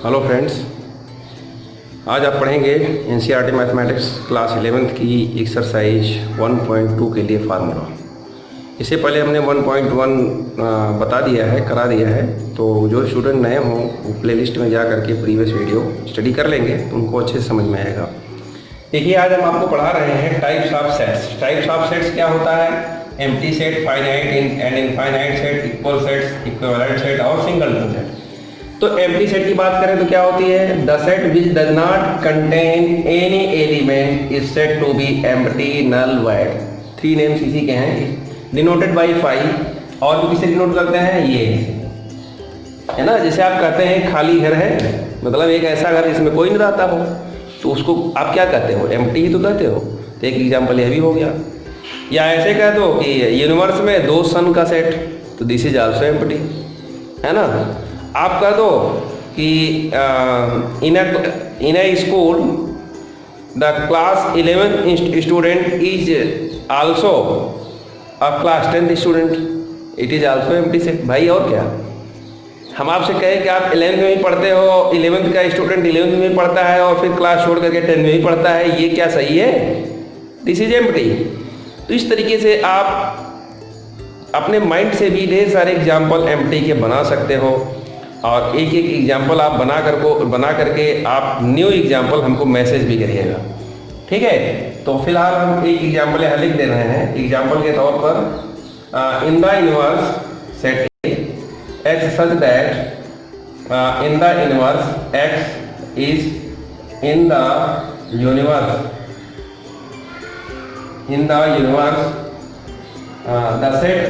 Hello friends, आज आप पढ़ेंगे एनसीईआरटी मैथमेटिक्स क्लास 11th की एक्सरसाइज 1.2 के लिए फार्मूला। इससे पहले हमने 1.1 बता दिया है, करा दिया है। तो जो स्टूडेंट नए हों वो प्लेलिस्ट में जा करके प्रीवियस वीडियो स्टडी कर लेंगे तो उनको अच्छे से समझ में आएगा। देखिए, आज हम आपको पढ़ा रहे हैं types of sets. Types of sets क्या होता है? Empty set, finite and infinite set, equal sets, equivalent set और सिंगलटन सेट। तो एम्प्टी सेट की बात करें तो क्या होती है? The set which does not contain any element is said to be empty, null, void. 3 names इसी के हैं, डिनोटेड बाई 5। और भी किसे डिनोट करते हैं? ये है ना, जैसे आप कहते हैं खाली घर है, मतलब एक ऐसा घर जिसमें कोई नहीं रहता हो, तो उसको आप क्या कहते हो? एम्प्टी ही तो कहते हो। तो एक एग्जाम्पल यह भी हो गया। या ऐसे कह दो कि यूनिवर्स में 2 सन का सेट, तो दिस इज आल्सो एम्प्टी, है ना। आप कह दो कि in a school the class 11th student is also a class 10th student, it is also empty set. भाई और क्या? हम आपसे कहें कि आप 11th में ही पढ़ते हो, 11th का स्टूडेंट 11th में ही पढ़ता है और फिर क्लास छोड़ करके 10th में ही पढ़ता है, ये क्या सही है? This is empty. तो इस तरीके से आप अपने माइंड से भी ढेर सारे एग्जाम्पल एम्प्टी के बना सकते हो, और एक एक एग्जाम्पल आप बना करके आप न्यू एग्जाम्पल हमको मैसेज भी करिएगा, ठीक है। तो फिलहाल हम एक एग्जाम्पल यहाँ लिख दे रहे हैं। एग्जाम्पल के तौर पर in the universe set X such that in the universe X is in the universe the set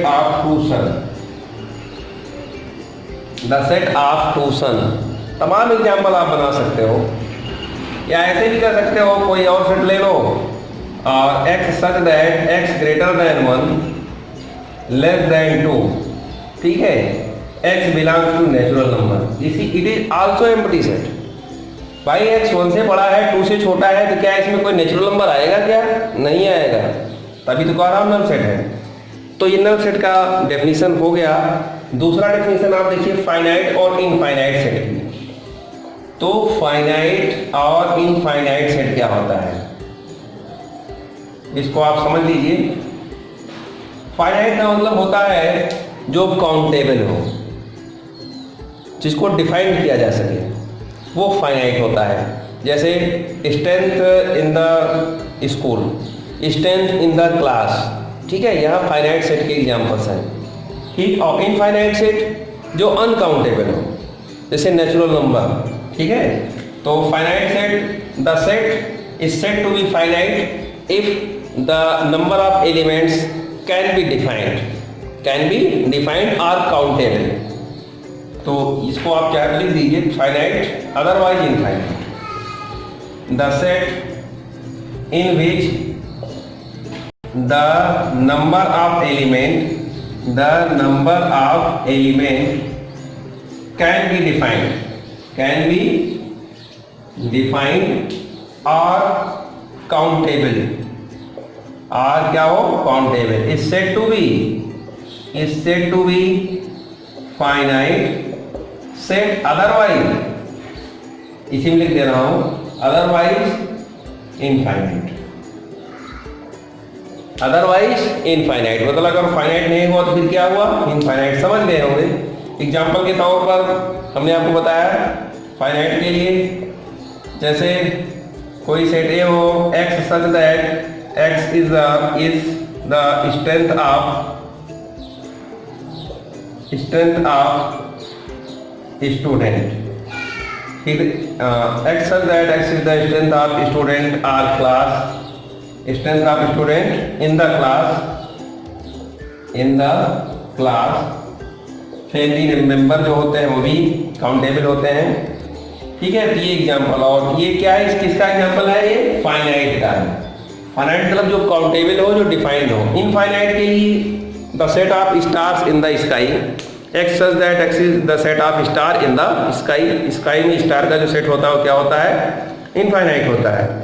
of two sun. The set of two sun. तमाम एग्जाम्पल आप बना सकते हो, या ऐसे भी कर सकते हो, कोई और सेट ले लो और x such that x greater than 1 less than 2, ठीक है। X belongs to natural number, it is also empty set. भाई एक्स 1 से बड़ा है, 2 से छोटा है, तो क्या इसमें कोई नेचुरल नंबर आएगा? क्या नहीं आएगा, तभी तो कह रहा हूं नल सेट है। तो ये नल सेट का डेफिनेशन हो गया। दूसरा डेफिनेशन आप देखिए फाइनाइट और इनफाइनाइट सेट की। तो फाइनाइट और इनफाइनाइट सेट क्या होता है, इसको आप समझ लीजिए। फाइनाइट का मतलब होता है जो काउंटेबल हो, जिसको डिफाइन किया जा सके, वो फाइनाइट होता है। जैसे strength in the school, strength in the class, ठीक है। यहाँ फाइनाइट सेट के एग्जाम्पल्स हैं, ठीक। और इनफाइनाइट सेट जो अनकाउंटेबल हो, जैसे नेचुरल नंबर, ठीक है। तो finite set, the set is said to be finite if the number of elements can be defined और काउंटेबल। तो इसको आप क्या लिख दीजिए? Finite otherwise infinite. The set in which the number of element can be defined or countable, और क्या हो? countable is said to be finite set, otherwise इसी में लिख दे रहा हूं, otherwise infinite। अदरवाइज इनफाइनाइट मतलब अगर फाइनाइट नहीं हुआ तो फिर क्या हुआ? इनफाइनाइट। समझ गए होंगे। एग्जाम्पल के तौर पर हमने आपको बताया फाइनाइट के लिए, जैसे कोई सेट ए हो, x such that x is the strength of student, ठीक है। X such that x is the strength of student or class, strength of student in the class. Family member जो होते हैं वो भी काउंटेबल होते हैं, ठीक है। तो ये एग्जांपल, और ये क्या है? किसका एग्जांपल है? ये फाइनाइट का है। फाइनाइट मतलब जो काउंटेबल हो, जो डिफाइंड हो। इनफाइनाइट के लिए the set of stars in the sky, x such that x is the set of star in the sky. Sky में स्टार का जो सेट होता है वो क्या होता है? इनफाइनाइट होता है।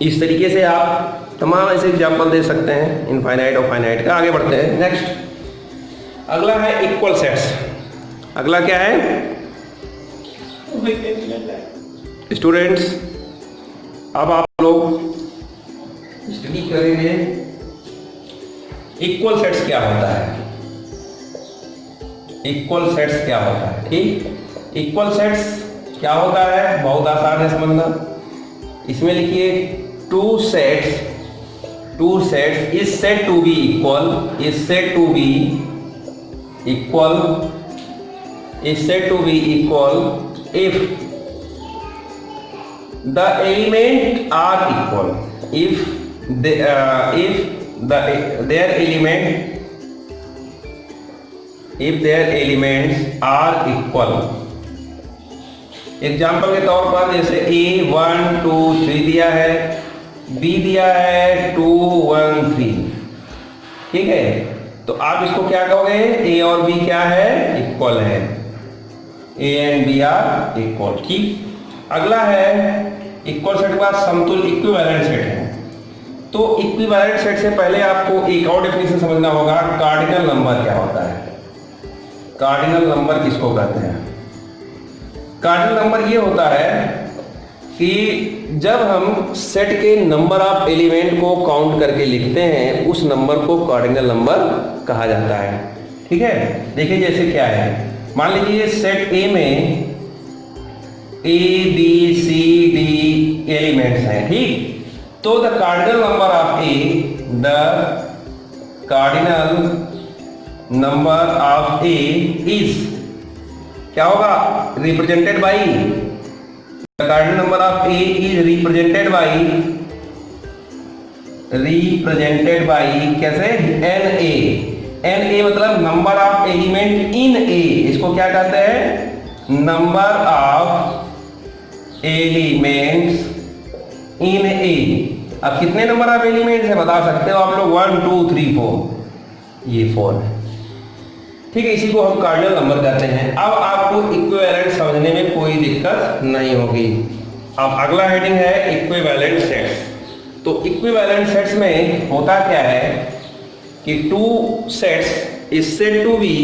इस तरीके से आप तमाम ऐसे एग्जाम्पल दे सकते हैं इनफाइनाइट और फाइनाइट का। आगे बढ़ते हैं। नेक्स्ट अगला है इक्वल सेट्स। अगला क्या है स्टूडेंट्स, अब आप लोग स्टडी करेंगे इक्वल सेट्स क्या होता है। इक्वल सेट्स क्या होता है, ठीक। इक्वल सेट्स क्या होता है, बहुत आसान है समझना। इसमें लिखिए two sets is said to be equal, is said to be equal, is said to be equal if the element are equal, if their elements are equal। Example के तौर पर जैसे a 1 2 3 दिया है, b दिया है 2 1 3, ठीक है। तो आप इसको क्या कहोगे, a और b क्या है, इक्वल है, a and b are equal, ठीक। अगला है इक्वल सेट का समतुल्य इक्विवेलेंट सेट है। तो इक्विवेलेंट सेट से पहले आपको एक और डेफिनेशन समझना होगा, कार्डिनल नंबर क्या होता है। कार्डिनल नंबर किसको कहते हैं? कार्डिनल नंबर ये होता है कि जब हम सेट के नंबर ऑफ एलिमेंट को काउंट करके लिखते हैं, उस नंबर को कार्डिनल नंबर कहा जाता है, ठीक है। देखिए जैसे क्या है, मान लीजिए सेट ए में A B C D elements हैं, ठीक। तो the cardinal number of A, the cardinal number of A is क्या होगा, represented by, the cardinal number of A is represented by कैसे, NA मतलब number of element in A, इसको क्या कहते हैं, नंबर ऑफ एलिमेंट्स इन ए। अब कितने नंबर ऑफ एलिमेंट्स है बता सकते हो आप लोग, 1 2 3 4, ये 4 है, ठीक है। इसी को हम कार्डिनल नंबर कहते हैं। अब आपको इक्विवेलेंट समझने में कोई दिक्कत नहीं होगी। अब अगला हेडिंग है इक्विवेलेंट सेट्स। तो इक्विवेलेंट सेट्स में होता क्या है कि two sets is said to be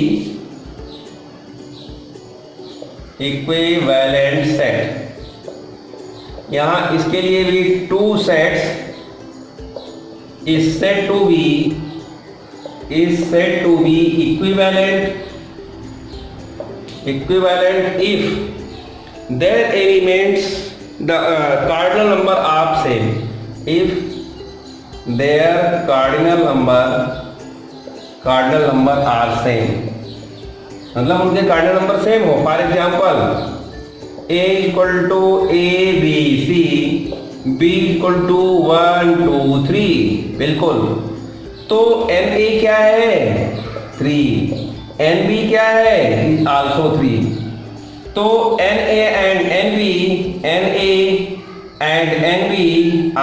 equivalent set. यहां इसके लिए भी two sets is said to be equivalent if their elements the cardinal number of same, if their cardinal number are same, मतलब उनके कार्डिनल नंबर सेम हो। For example A equal to ABC, B equal to 1 2 3, बिल्कुल। तो NA क्या है, 3, NB क्या है, also 3। तो NA and NB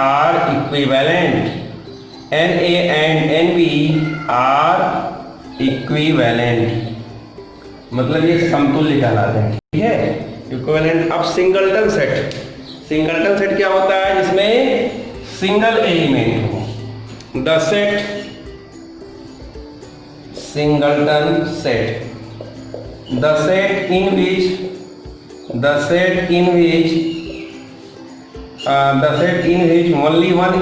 are equivalent, मतलब ये समतुल्य कहलाते हैं, ठीक है, इक्विवेलेंट। अब सिंगलटन सेट क्या होता है, जिसमें सिंगल एलिमेंट हो, the set singleton set, the set in which only one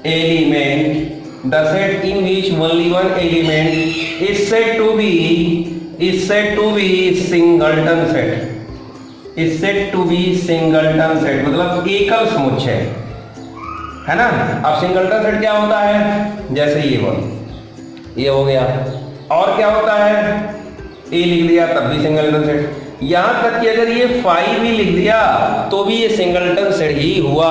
element, the set in which only one element is said to be singleton set, मतलब एकल समुच्चय है ना। अब सिंगलटन सेट क्या होता है, जैसे ये हो गया, और क्या होता है, ए लिख दिया तब भी सिंगलटन सेट। यहां तक कि अगर ये फाई भी लिख दिया तो भी ये सिंगलटन सेट ही हुआ,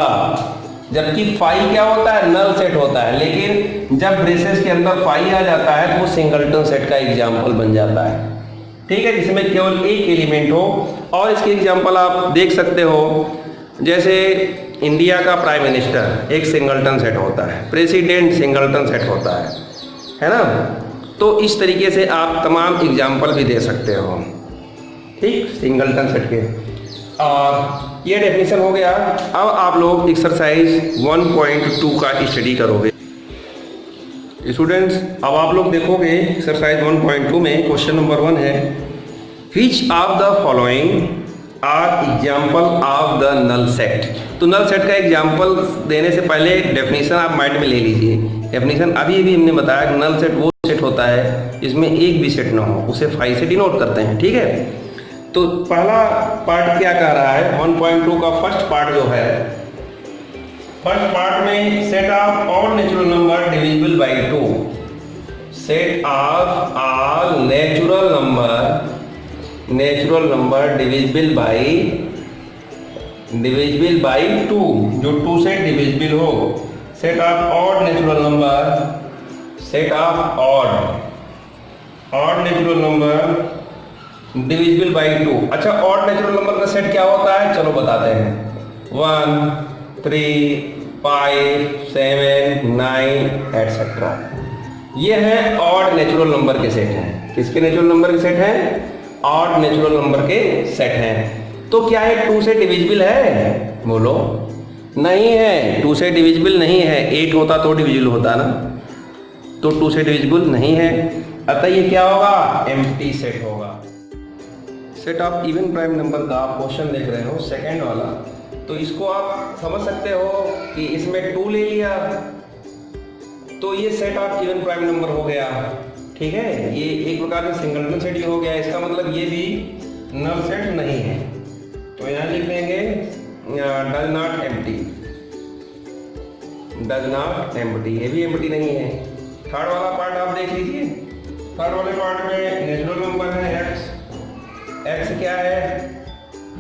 जबकि फाई क्या होता है, नल सेट होता है। लेकिन जब ब्रेसेस के अंदर फाई आ जाता है तो वो सिंगलटन सेट का एग्जाम्पल बन जाता है, ठीक है, जिसमें केवल एक एलिमेंट हो। और इसके एग्जाम्पल आप देख सकते हो, जैसे इंडिया का प्राइम मिनिस्टर एक सिंगलटन सेट होता है, प्रेसिडेंट सिंगलटन सेट होता है ना। तो इस तरीके से आप तमाम एग्जाम्पल भी दे सकते हो, ठीक, सिंगलटन सेट के। और ये डेफिनेशन हो गया। अब आप लोग एक्सरसाइज 1.2 का स्टडी करोगे। स्टूडेंट्स, अब आप लोग देखोगे एक्सरसाइज 1.2 में क्वेश्चन नंबर 1 है, which of the following are example of the null set. तो नल सेट का एग्जाम्पल देने से पहले डेफिनेशन आप माइंड में ले लीजिए। डेफिनेशन अभी भी हमने बताया कि नल सेट वो सेट होता है जिसमें एक भी सेट ना हो, उसे फाई से डिनोट करते हैं। ठीक है, तो पहला पार्ट क्या कह रहा है, 1.2 का फर्स्ट पार्ट जो है, फर्स्ट पार्ट में set of all natural number divisible by 2, set of all natural number divisible by 2, जो 2 से डिविजिबल हो। Set of odd natural number, set of odd natural number divisible by 2। अच्छा, odd natural number का set क्या होता है, चलो बताते हैं। 1, 3, 5, 7, 9 एटसेट्रा, ये है ऑड नेचुरल नंबर के सेट हैं। किसके नेचुरल नंबर के सेट हैं? ऑड नेचुरल नंबर के सेट हैं। तो क्या है 2 से डिविजिबल है? बोलो, नहीं है, 2 से डिविजिबल नहीं है। 8 होता तो डिविजिबल होता ना, तो 2 से डिविजिबल नहीं है। अतः ये क्या होगा? एम्प्टी सेट होगा। Set of even prime number का आप क्वेश्चन देख रहे हो, सेकंड वाला, तो इसको आप समझ सकते हो कि इसमें 2 ले लिया तो ये set of even prime number हो गया। ठीक है, ये एक प्रकार से सिंगलटन सेट ही हो गया। इसका मतलब ये भी नल सेट नहीं है, तो यहाँ लिख देंगे डज नॉट एम्प्टी, ये भी एम्प्टी नहीं है। थर्ड वाला पार्ट आप देख लीजिए। थर्ड वाले पार्ट में नेचुरल नंबर है एक्स क्या है,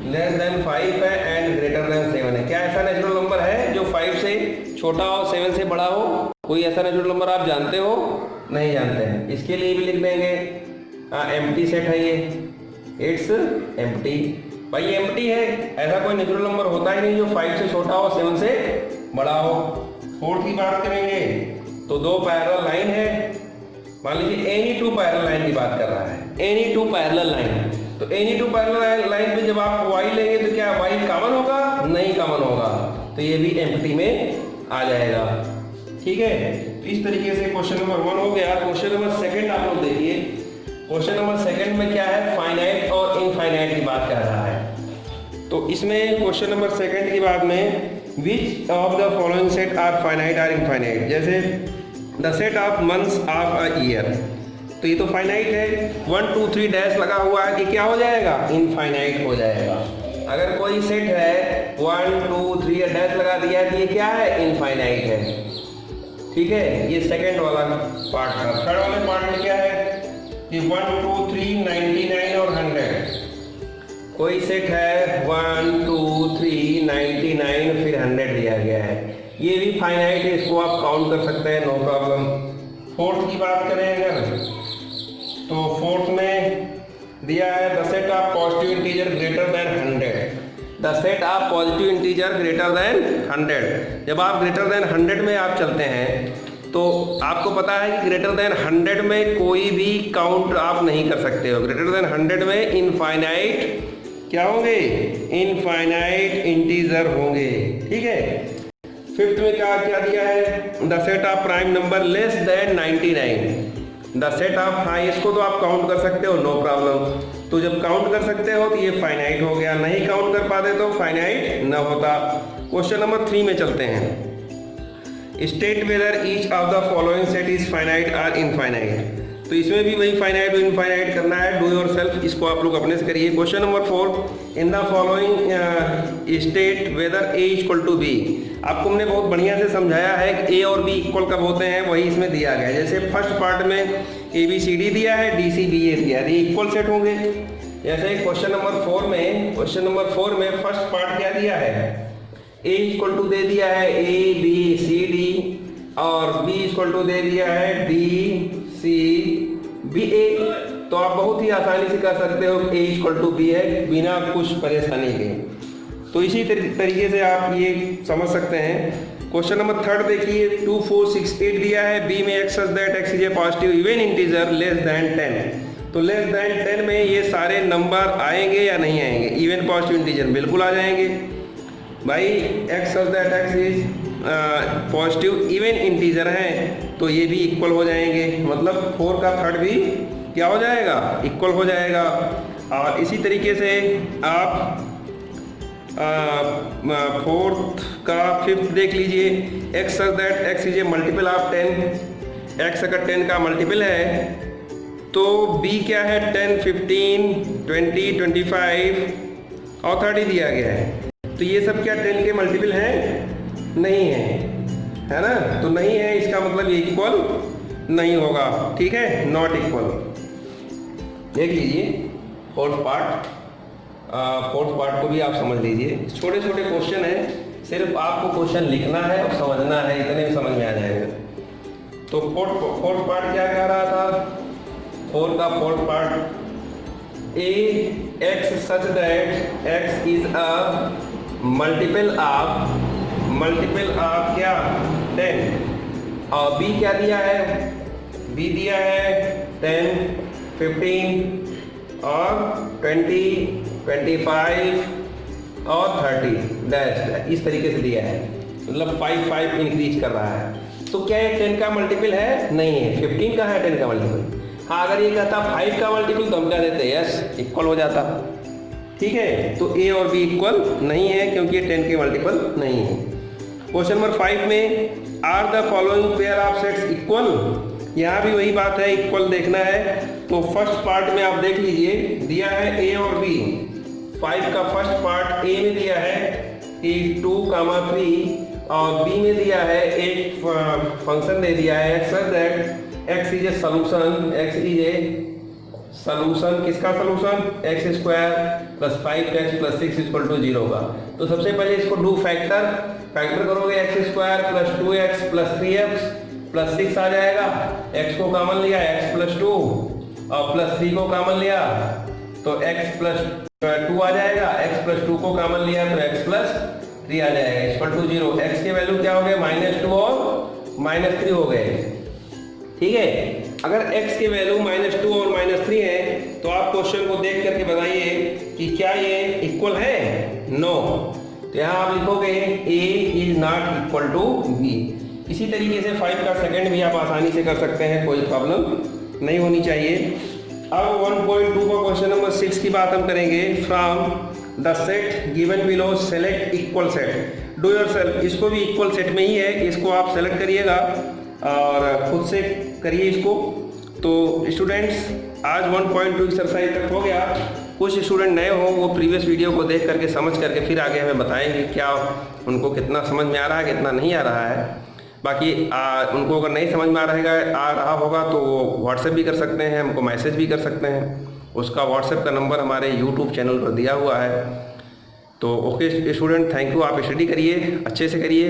लेस देन 5 है एंड ग्रेटर देन 7 है। क्या ऐसा नेचुरल नंबर है जो 5 से छोटा हो, 7 से बड़ा हो? कोई ऐसा नेचुरल नंबर आप जानते हो? नहीं जानते हैं। इसके लिए भी लिख देंगे एम्प्टी सेट है ये, इट्स एम्प्टी। भाई एम्प्टी है, ऐसा कोई नेचुरल नंबर होता ही नहीं जो 5 से छोटा हो, 7 से बड़ा हो। फोर्थ की बात करेंगे तो 2 पैरेलल लाइन है। मान लीजिए एनी 2 पैरेलल लाइन की बात कर रहा है, एनी 2 पैरेलल लाइन। तो एनी 2 पैरेलल लाइन पे जब आप y लेंगे तो क्या y कॉमन होगा? नहीं कॉमन होगा, तो ये भी एम्प्टी में आ जाएगा। ठीक है, तो इस तरीके से क्वेश्चन नंबर 1 हो गया। क्वेश्चन नंबर सेकंड आप लोग देखिए। क्वेश्चन नंबर सेकंड में क्या है, फाइनाइट और इनफाइनाइट की बात कर रहा है। तो इसमें क्वेश्चन नंबर सेकंड की बात में which of the following set are finite or infinite. जैसे the set of months of a year, तो ये तो फाइनाइट है। 1, 2, 3 डैश लगा हुआ है कि क्या हो जाएगा? इनफाइनाइट हो जाएगा। अगर कोई सेट है 1, 2, 3 डैश लगा दिया है तो ये क्या है? इनफाइनाइट है। ठीक है, ये सेकंड वाला पार्ट था। थर्ड वाले पार्ट में क्या है कि 1, 2, 3, 99 और 100। कोई सेट है 1, 2, 3, 99 फिर 100 दिया गया है, ये भी फाइनाइट है, इसको आप काउंट कर सकते हैं, नो प्रॉब्लम। फोर्थ की बात करें अगर, तो फोर्थ में दिया है the set of positive integer greater than 100। The set of positive integer greater than 100। जब आप ग्रेटर देन 100 में आप चलते हैं तो आपको पता है कि ग्रेटर देन 100 में कोई भी काउंट आप नहीं कर सकते हो। ग्रेटर देन 100 में इनफाइनाइट क्या होंगे? इनफाइनाइट इंटीजर होंगे। ठीक है, फिफ्थ में क्या दिया है, the set of prime number less than 99। The set of, हाँ इसको तो आप काउंट कर सकते हो, नो प्रॉब्लम। तो जब काउंट कर सकते हो तो ये फाइनाइट हो गया, नहीं काउंट कर पाते तो फाइनाइट न होता। क्वेश्चन नंबर 3 में चलते हैं। State whether each of the following set is finite और इनफाइनाइट। तो इसमें भी वही फाइनाइट और इनफाइनाइट करना है, डू योर सेल्फ, इसको आप लोग अपने से करिए। Question number 4, in the following state whether A equal to B. आपको हमने बहुत बढ़िया से समझाया है कि ए और बी इक्वल कब होते हैं, वही इसमें दिया गया है। जैसे फर्स्ट पार्ट में ए बी सी डी दिया है, डी सी बी ए दिया है, ये इक्वल सेट होंगे। जैसे क्वेश्चन नंबर 4 में फर्स्ट पार्ट क्या दिया है, ए इक्वल टू दे दिया है ए बी सी डी, और बी इक्वल टू दे दिया है डी सी बी ए। तो आप बहुत ही आसानी से कर सकते हो ए इक्वल टू बी है, बिना कुछ परेशानी के। तो इसी तरीके से आप ये समझ सकते हैं। क्वेश्चन नंबर 3 देखिए, 2, 4, 6, 8 दिया है, बी में x such that x is A positive even integer less than 10। तो लेस देन 10 में ये सारे नंबर आएंगे या नहीं आएंगे? इवन पॉजिटिव इंटीजर बिल्कुल आ जाएंगे भाई। X such that x is positive even integer हैं तो ये भी इक्वल हो जाएंगे, मतलब 4 का थर्ड भी क्या हो जाएगा, इक्वल हो जाएगा। और इसी तरीके से आप फोर्थ का फिफ्थ देख लीजिए, x such that x is A multiple of 10, x अगर 10 का मल्टीपल है तो बी क्या है 10, 15, 20, 25 और 30 दिया गया है। तो ये सब क्या 10 के मल्टीपल हैं? नहीं है ना, तो नहीं है, इसका मतलब ये इक्वल नहीं होगा, ठीक है, नॉट इक्वल। देख लीजिए फोर्थ पार्ट, फोर्थ पार्ट को भी आप समझ लीजिए, छोटे छोटे क्वेश्चन है, सिर्फ आपको क्वेश्चन लिखना है और समझना है, इतने में समझ में आ जाएगा। तो फोर्थ पार्ट क्या कह रहा था, फोर्थ का fourth part, A x such that x is a multiple of क्या 10, और बी क्या दिया है, बी दिया है 10, 15 और 20, 25 और 30 डैश, इस तरीके से दिया है, मतलब 5 इंक्रीज कर रहा है। तो क्या ये 10 का मल्टीपल है? नहीं है। 15 का है 10 का मल्टीपल? हाँ, अगर ये कहता 5 का मल्टीपल तो हम क्या देते, यस, इक्वल हो जाता, ठीक है। तो ए और बी इक्वल नहीं है क्योंकि ये 10 के मल्टीपल नहीं है। क्वेश्चन नंबर 5 में are the following pair of sets equal, यहाँ भी वही बात है, इक्वल देखना है। तो फर्स्ट पार्ट में आप देख लीजिए, दिया है ए और बी, 5 का फर्स्ट पार्ट ए में दिया है 2, 3 और बी में दिया है एक फंक्शन दे दिया है x such that x is a solution, X is a solution, किसका solution, X square plus 5x plus 6 equal to 0 का। तो सबसे पहले इसको डू फैक्टर करोगे, X square plus 2x plus 3x plus 6 आ जाएगा, x को कॉमन लिया x प्लस 2 और प्लस 3 को कॉमन लिया तो x प्लस 2 आ जाएगा, x प्लस 2 को कॉमन लिया तो x प्लस 3 आ जाएगा, इक्वल टू 0। x के वैल्यू क्या हो गए, -2 और -3 हो गए, ठीक है। अगर x के वैल्यू -2 और -3 है तो आप क्वेश्चन को देख करके बताइए कि क्या ये इक्वल है, नो। तो यहाँ आप लिखोगे a is not equal to b। इसी तरीके से 5 का सेकंड भी आप आसानी से कर सकते हैं, कोई प्रॉब्लम नहीं होनी चाहिए। अब 1.2 का क्वेश्चन नंबर 6 की बात हम करेंगे। From the set given below select equal set, do yourself. इसको भी इक्वल सेट में ही है, इसको आप सेलेक्ट करिएगा और खुद से करिए इसको। तो स्टूडेंट्स आज 1.2 एक्सरसाइज तक हो गया। कुछ स्टूडेंट नए हो वो प्रीवियस वीडियो को देख करके समझ करके फिर आगे हमें बताएंगे क्या उनको कितना समझ में आ रहा है, कितना नहीं आ रहा है। बाकी उनको अगर नहीं समझ में आ रहा होगा तो वो व्हाट्सएप भी कर सकते हैं, हमको मैसेज भी कर सकते हैं। उसका व्हाट्सएप का नंबर हमारे यूट्यूब चैनल पर दिया हुआ है। तो ओके स्टूडेंट, थैंक यू। आप स्टडी करिए, अच्छे से करिए।